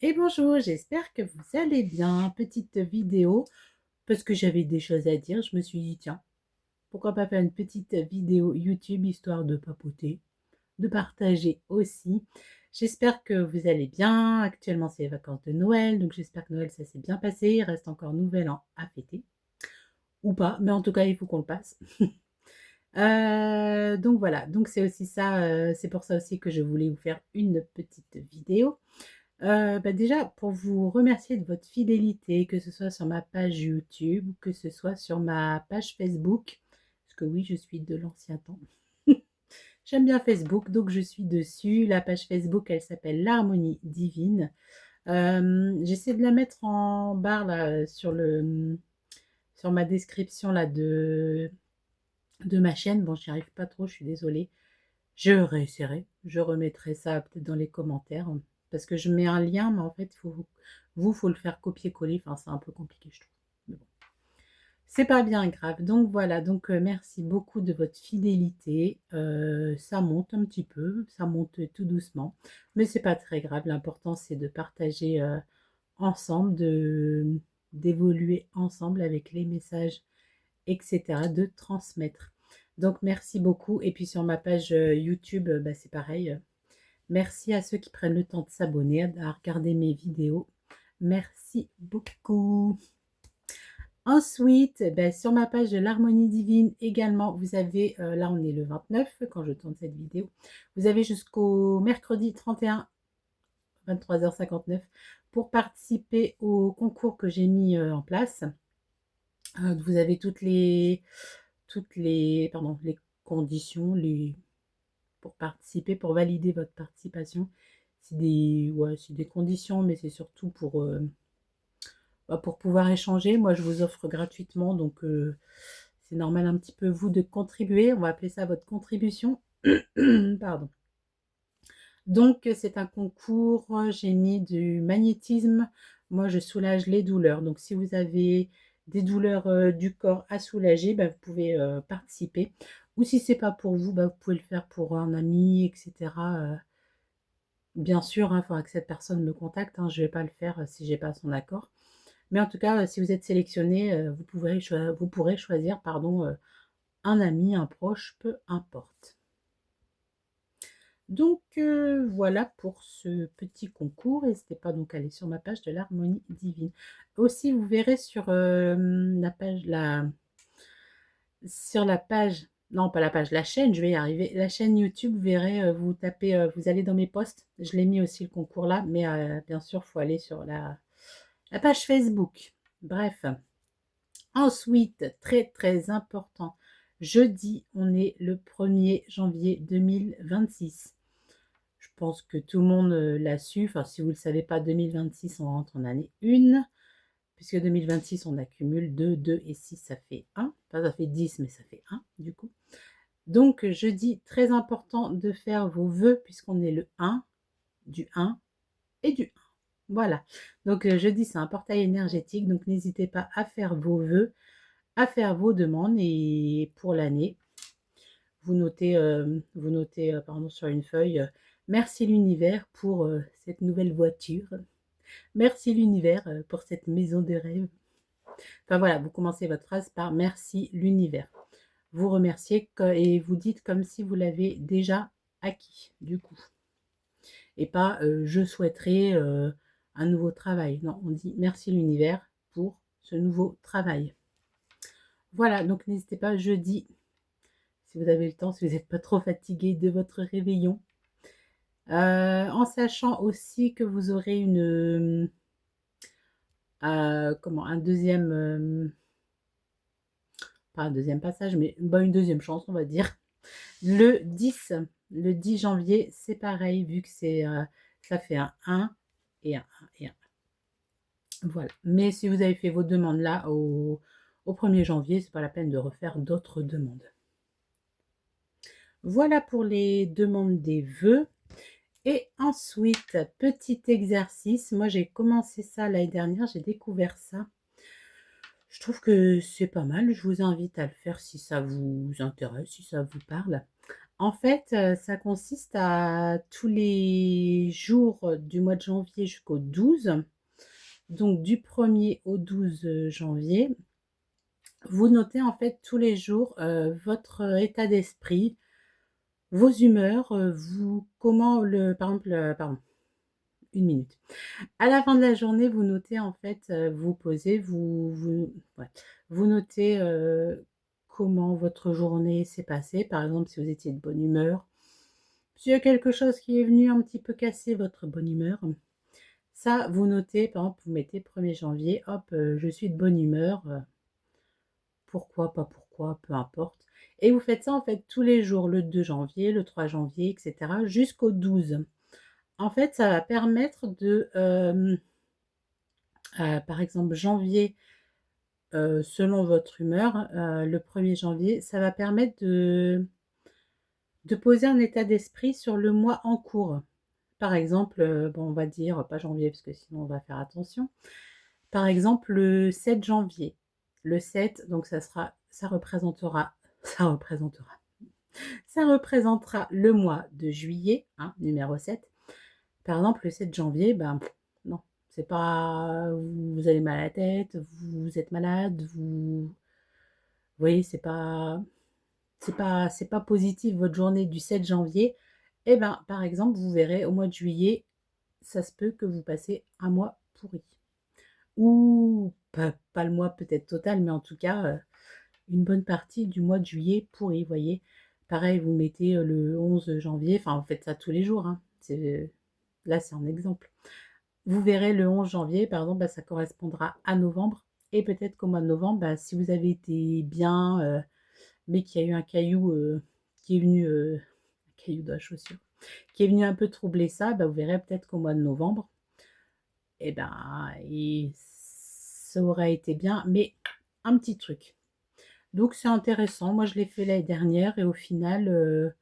Et bonjour, j'espère que vous allez bien. Petite vidéo, parce que j'avais des choses à dire. Je me suis dit, tiens, pourquoi pas faire une petite vidéo YouTube, histoire de papoter, de partager aussi. J'espère que vous allez bien. Actuellement, c'est les vacances de Noël, donc j'espère que Noël, ça s'est bien passé. Il reste encore Nouvel An à fêter, ou pas, mais en tout cas, il faut qu'on le passe. Donc voilà, donc c'est aussi ça, c'est pour ça aussi que je voulais vous faire une petite vidéo. Déjà, pour vous remercier de votre fidélité, que ce soit sur ma page YouTube ou que ce soit sur ma page Facebook, parce que oui, je suis de l'ancien temps. J'aime bien Facebook, donc je suis dessus. La page Facebook, elle s'appelle l'Harmonie Divine. J'essaie de la mettre en barre là, sur ma description là, de ma chaîne. Bon, j'y arrive pas trop, je suis désolée. Je réessayerai, je remettrai ça peut-être dans les commentaires, parce que je mets un lien, mais en fait, faut le faire copier-coller. Enfin, c'est un peu compliqué, je trouve. Mais bon, c'est pas bien grave. Donc voilà, donc merci beaucoup de votre fidélité. Ça monte un petit peu, ça monte tout doucement, mais c'est pas très grave. L'important, c'est de partager ensemble, d'évoluer ensemble avec les messages, etc., de transmettre. Donc merci beaucoup. Et puis sur ma page YouTube, c'est pareil. Merci à ceux qui prennent le temps de s'abonner, à regarder mes vidéos. Merci beaucoup. Ensuite, sur ma page de l'Harmonie Divine également, vous avez, là on est le 29 quand je tourne cette vidéo, vous avez jusqu'au mercredi 31, 23h59 pour participer au concours que j'ai mis en place. Vous avez les conditions pour participer, pour valider votre participation. C'est des conditions, mais c'est surtout pour pouvoir échanger. Moi, je vous offre gratuitement, donc c'est normal un petit peu vous de contribuer. On va appeler ça votre contribution. Pardon. Donc, c'est un concours. J'ai mis du magnétisme. Moi, je soulage les douleurs. Donc, si vous avez des douleurs du corps à soulager, vous pouvez participer. Ou si c'est pas pour vous, vous pouvez le faire pour un ami, etc. Bien sûr, il faudra que cette personne me contacte. Je ne vais pas le faire si j'ai pas son accord. Mais en tout cas, si vous êtes sélectionné, vous pourrez choisir, pardon, un ami, un proche, peu importe. Donc voilà pour ce petit concours. N'hésitez pas donc à aller sur ma page de l'Harmonie Divine. Aussi, vous verrez sur la page, non pas la page, la chaîne, je vais y arriver, la chaîne YouTube, vous verrez, vous tapez, vous allez dans mes posts, je l'ai mis aussi le concours là, mais bien sûr, il faut aller sur la page Facebook. Bref. Ensuite, très très important, jeudi, on est le 1er janvier 2026. Je pense que tout le monde l'a su. Enfin, si vous ne le savez pas, 2026, on rentre en année 1. Puisque 2026, on accumule 2, 2 et 6, ça fait 1. Enfin, ça fait 10, mais ça fait 1, du coup. Donc, jeudi, très important de faire vos vœux, puisqu'on est le 1, du 1 et du 1. Voilà. Donc, jeudi, c'est un portail énergétique. Donc, n'hésitez pas à faire vos vœux, à faire vos demandes. Et pour l'année, vous notez pardon, sur une feuille, merci l'univers pour cette nouvelle voiture. Merci l'univers pour cette maison de rêve. Enfin voilà, vous commencez votre phrase par merci l'univers. Vous remerciez et vous dites comme si vous l'avez déjà acquis, du coup. Et pas je souhaiterais un nouveau travail. Non, on dit merci l'univers pour ce nouveau travail. Voilà, donc n'hésitez pas jeudi, si vous avez le temps, si vous n'êtes pas trop fatigué de votre réveillon. En sachant aussi que vous aurez un deuxième, pas un deuxième passage, mais une deuxième chance, on va dire. Le 10 janvier, c'est pareil, vu que ça fait un 1 et un 1 et un 1. Voilà. Mais si vous avez fait vos demandes là au 1er janvier, c'est pas la peine de refaire d'autres demandes. Voilà pour les demandes des vœux. Et ensuite, petit exercice. Moi, j'ai commencé ça l'année dernière, j'ai découvert ça. Je trouve que c'est pas mal. Je vous invite à le faire si ça vous intéresse, si ça vous parle. En fait, ça consiste à tous les jours du mois de janvier jusqu'au 12, donc du 1er au 12 janvier, vous notez en fait tous les jours, votre état d'esprit, vos humeurs, vous comment le par exemple, pardon, 1 minute. À la fin de la journée, vous notez en fait, vous posez, vous ouais, vous notez, comment votre journée s'est passée. Par exemple, si vous étiez de bonne humeur, s'il y a quelque chose qui est venu un petit peu casser votre bonne humeur, ça vous notez, par exemple, vous mettez 1er janvier, hop, je suis de bonne humeur, pourquoi, pas pourquoi, peu importe et vous faites ça en fait tous les jours, le 2 janvier, le 3 janvier et cetera jusqu'au 12. En fait, ça va permettre de, par exemple janvier, selon votre humeur, le 1er janvier, ça va permettre de poser un état d'esprit sur le mois en cours. Par exemple, bon, on va dire, pas janvier parce que sinon on va faire attention. Par exemple, le 7 janvier. Le 7, donc ça représentera ça représentera ça représentera le mois de juillet, hein, numéro 7. Par exemple, le 7 janvier, ben, non, c'est pas vous avez mal à la tête, vous êtes malade, vous voyez, c'est pas positif votre journée du 7 janvier. Et ben, par exemple, vous verrez au mois de juillet, ça se peut que vous passez un mois pourri. Ou pas le mois peut-être total, mais en tout cas, une bonne partie du mois de juillet pourri, vous voyez. Pareil, vous mettez, le 11 janvier, enfin, vous faites ça tous les jours, hein. Là, c'est un exemple. Vous verrez le 11 janvier, par exemple, bah, ça correspondra à novembre et peut-être qu'au mois de novembre, bah, si vous avez été bien, mais qu'il y a eu un caillou, qui est venu, un caillou dans la chaussure, qui est venu un peu troubler ça, bah, vous verrez peut-être qu'au mois de novembre et ben, ça aurait été bien, mais un petit truc. Donc c'est intéressant. Moi, je l'ai fait l'année dernière et au final,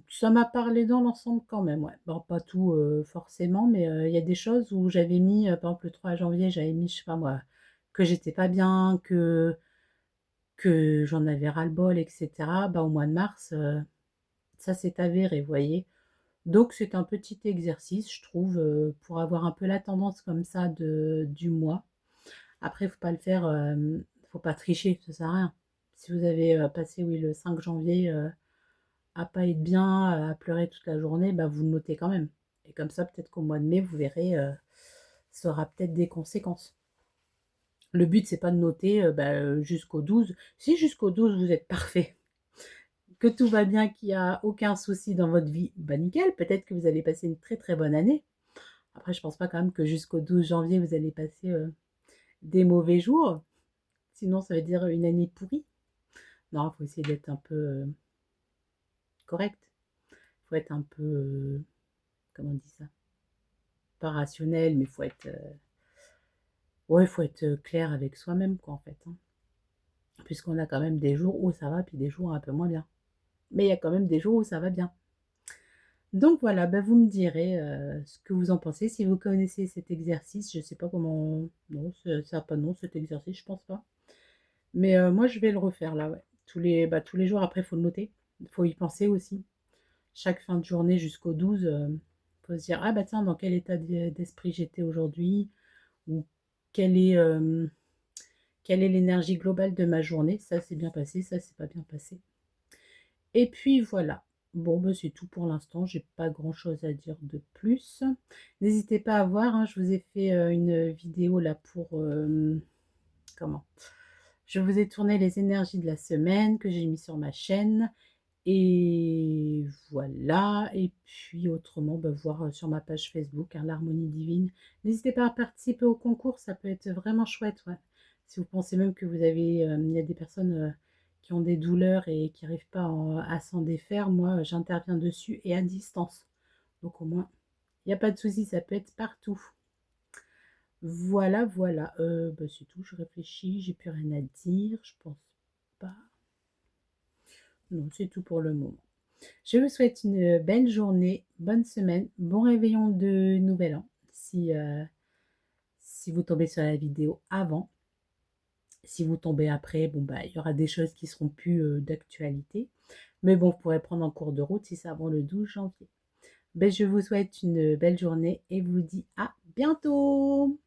ça m'a parlé dans l'ensemble quand même, ouais. Bon, pas tout, forcément, mais il y a des choses où j'avais mis, par exemple, le 3 janvier, j'avais mis, je sais pas moi, que j'étais pas bien, que j'en avais ras-le-bol et cetera. Bah, au mois de mars, ça s'est avéré, vous voyez? Donc c'est un petit exercice, je trouve, pour avoir un peu la tendance comme ça du mois. Après, faut pas le faire, faut pas tricher, ça sert à rien. Si vous avez, passé, oui, le 5 janvier, à pas être bien, à pleurer toute la journée, bah, vous le notez quand même. Et comme ça, peut-être qu'au mois de mai, vous verrez, ça aura peut-être des conséquences. Le but, c'est pas de noter, bah, jusqu'au 12. Si jusqu'au 12, vous êtes parfait, que tout va bien, qu'il y a aucun souci dans votre vie, bah, nickel, peut-être que vous allez passer une très, très bonne année. Après, je pense pas quand même que jusqu'au 12 janvier, vous allez passer, des mauvais jours. Sinon, ça veut dire une année pourrie. Non, il faut essayer d'être un peu, correct. Faut être un peu, comment on dit ça? Pas rationnel, mais faut être, ouais, faut être, clair avec soi-même quoi, en fait, hein. Puisqu'on a quand même des jours où ça va, puis des jours un peu moins bien. Mais il y a quand même des jours où ça va bien. Donc voilà, bah, vous me direz, ce que vous en pensez. Si vous connaissez cet exercice, je sais pas comment non, ça a pas de nom cet exercice, je pense pas. Mais, moi je vais le refaire là, ouais. Tous les jours après, il faut le noter. Il faut y penser aussi. Chaque fin de journée jusqu'au 12, faut se dire: «Ah bah tiens, dans quel état d'esprit j'étais aujourd'hui?» ou «Quelle est, quelle est l'énergie globale de ma journée? Ça s'est bien passé, ça s'est pas bien passé». Et puis voilà. Bon, bah, c'est tout pour l'instant, j'ai pas grand-chose à dire de plus. N'hésitez pas à voir, hein, je vous ai fait, une vidéo là pour, comment? Je vous ai tourné les énergies de la semaine que j'ai mis sur ma chaîne et voilà et puis autrement, bah, voir, sur ma page Facebook, hein, l'harmonie divine. N'hésitez pas à participer au concours, ça peut être vraiment chouette, ouais. Si vous pensez même que vous avez, il y a des personnes, qui ont des douleurs et qui n'arrivent pas à s'en défaire, moi, j'interviens dessus et à distance. Donc au moins, il y a pas de souci, ça peut être partout. Voilà, voilà, bah, c'est tout, je réfléchis, j'ai plus rien à dire, je pense pas. Non, c'est tout pour le moment. Je vous souhaite une belle journée, bonne semaine, bon réveillon de nouvel an si, si vous tombez sur la vidéo avant Si vous tombez après, bon, bah, il y aura des choses qui seront plus d'actualité. Mais bon, vous pourrez prendre en cours de route si c'est avant le 12 janvier. Ben, je vous souhaite une belle journée et vous dis à bientôt.